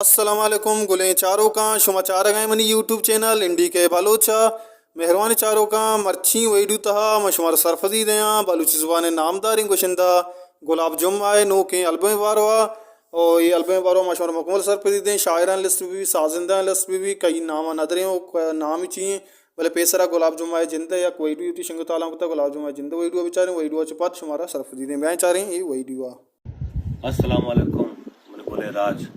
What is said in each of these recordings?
अस्सलाम वालेकुम गुलें चारों का शुमा चार गए मनी यूट्यूब चैनल इंडी के बालोचा मेहरबानी चारों का मर्ची वेडू तहा मशुमार सरफजी दया बलूची जुबान नामदारी गुशिंदा गुलाब जुम आए नो के अल्बम वारवा और ये अल्बम वारो मशुमार मुकमल सरफजी दें शायरान लिस्ट भी साजिंदा लिस्ट भी कई नाम नदरें नाम ही चाहिए भले पेसरा गुलाब जुम आए जिंदा या कोई भी शंग ताला गुलाब जुम आए जिंदा वही बेचारे वही चपात शुमारा सरफजी दें मैं चाह रही ये वही अस्सलाम वालेकुम मन बोले राज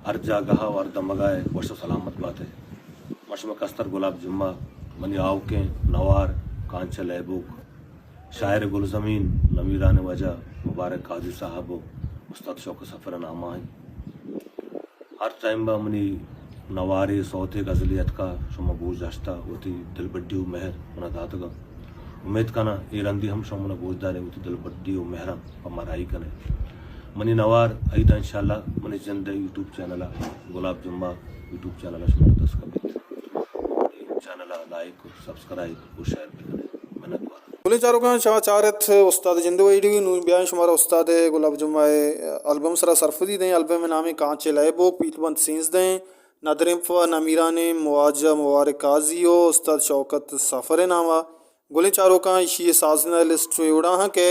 अर्जा गहा और दमगाए वर्ष सलामत बात है मशम कस्तर गुलाब जुम्मा मनी आवके नवार कांच लहबुक शायर गुलजमीन नवीरान वजह मुबारक काजी साहब उस्ताद शौक सफ़र नामा है हर टाइम बा मनी नवारे सौते गजलियत का शुमा बूझ हस्ता होती दिल बड्डी मेहर मना दातगा उम्मीद कना ये रंदी हम शुमा बूझदारे होती दिल बड्डी मेहरा हमाराई कने मनी नवार अईदा इंशाल्लाह मनी जिंद यूट्यूब चैनल गुलाब जुम्मा यूट्यूब चैनल शुमार दस कबित चैनल लाइक सब्सक्राइब और शेयर भी करें मेहनत वाला बोले चारों का समाचारत उस्ताद जिंदो वीडियो नूर बयान शुमारा उस्ताद गुलाब जुम्मा एल्बम सरा सरफजी दें एल्बम में नाम कांचे लैबो पीतबंद सींस दें नदरिम फ नमीरान मुआजा मुबारक काजियो उस्ताद शौकत सफ़र नामा गोले चारों का इशी साजना लिस्ट उड़ा हाँ के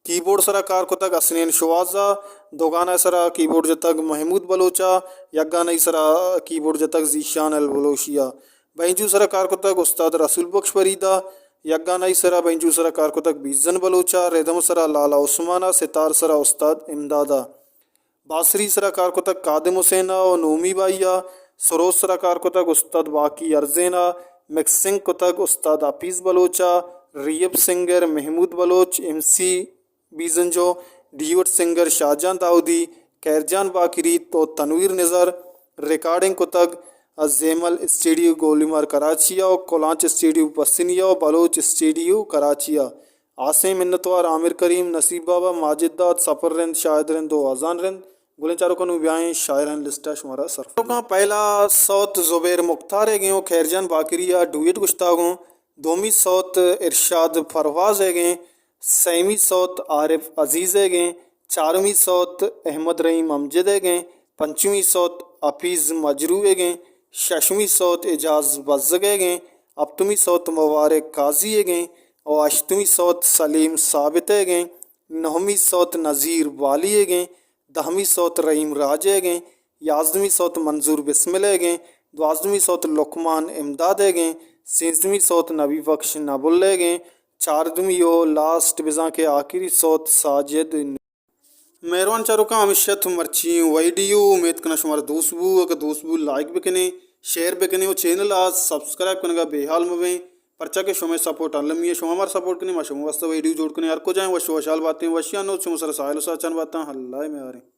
कीबोर्ड सरा कार को तक असनैन शवाजा दोगाना सरा कीबोर्ड जतक महमूद बलोचा यगाना सरा कीबोर्ड जतक जीशान अल बलोशिया बैंजू सरा कार को तक उस्ताद रसूल बख्श फरीदा यगाना सरा बैंजू सरा कार को तक बीजन बलोचा रेदम सरा लाला उस्माना सितार सरा उस्ताद इमदादा बासरी सरा कार को तक कादिम हुसैना और नोमी बाइया सरोज सरा कार को तक उस्ताद बाकी अर्जेना मिक्सिंग को तक उस्ताद हाफिज़ बलोचा रियब सिंगर महमूद बलोच MC बीजंजो डीवट सिंगर शाहजहां दाऊदी खैरजान बाकरी तो तनवीर नज़र रिकॉर्डिंग को तक जेमल स्टूडियो गोलीमार कराचिया और कोलांच स्टूडियो पसिनिया और बलोच स्टूडियो कराचिया आसिम मिन्नतवार आमिर करीम नसीब बाबा माजिदाद सफ़र रिंद शाहिद रिंद दो आज़ान रिंद गुलें चारों का नुब्याएँ शायरान लिस्टा शुमारा सर का पहला सौत ज़ुबैर मुख्तार है गए खैरजान बाकरिया डुएट गुश्तागों दोमी सौत इरशाद फरवाज है गए सैमी सौत आरिफ अजीज़ है गए चारवीं सौत अहमद रहीम अमजद है गए पंचवीं सौत हफीज़ मजरू है गए शशवीं सौत एजाज बज़ग है गए अप्तवीं सौत मुबारक काजी है गए और अष्टवीं सौत सलीम साबित है गए नौवीं सौत नज़ीर वाली है गए दहवीं सौत रहीम राज है गए याज़वीं सौत मंजूर बिस्मिल है गए द्वाज़वीं सौत लुकमान इमदाद है गए सेंसवीं सौत नबी बख्श नबुल है गए चारदवीं यो लास्ट बिजा के आखिरी सौत साजिद मेहरबान चारों का हमेशा मर्ची वीडियो उम्मीद करना शुमारा दोस्तबू अगर दोस्तबू लाइक भी करें शेयर भी करें और चैनल आज सब्सक्राइब करने का बेहाल में पर्चा के शो में सपोर्ट अलमी है शो हमारा सपोर्ट करने माशा वास्तव वीडियो जोड़ करने यार को जाए वशो वशाल बातें वशिया नो सर साहिल साचन बातें हल्ला में आ रहे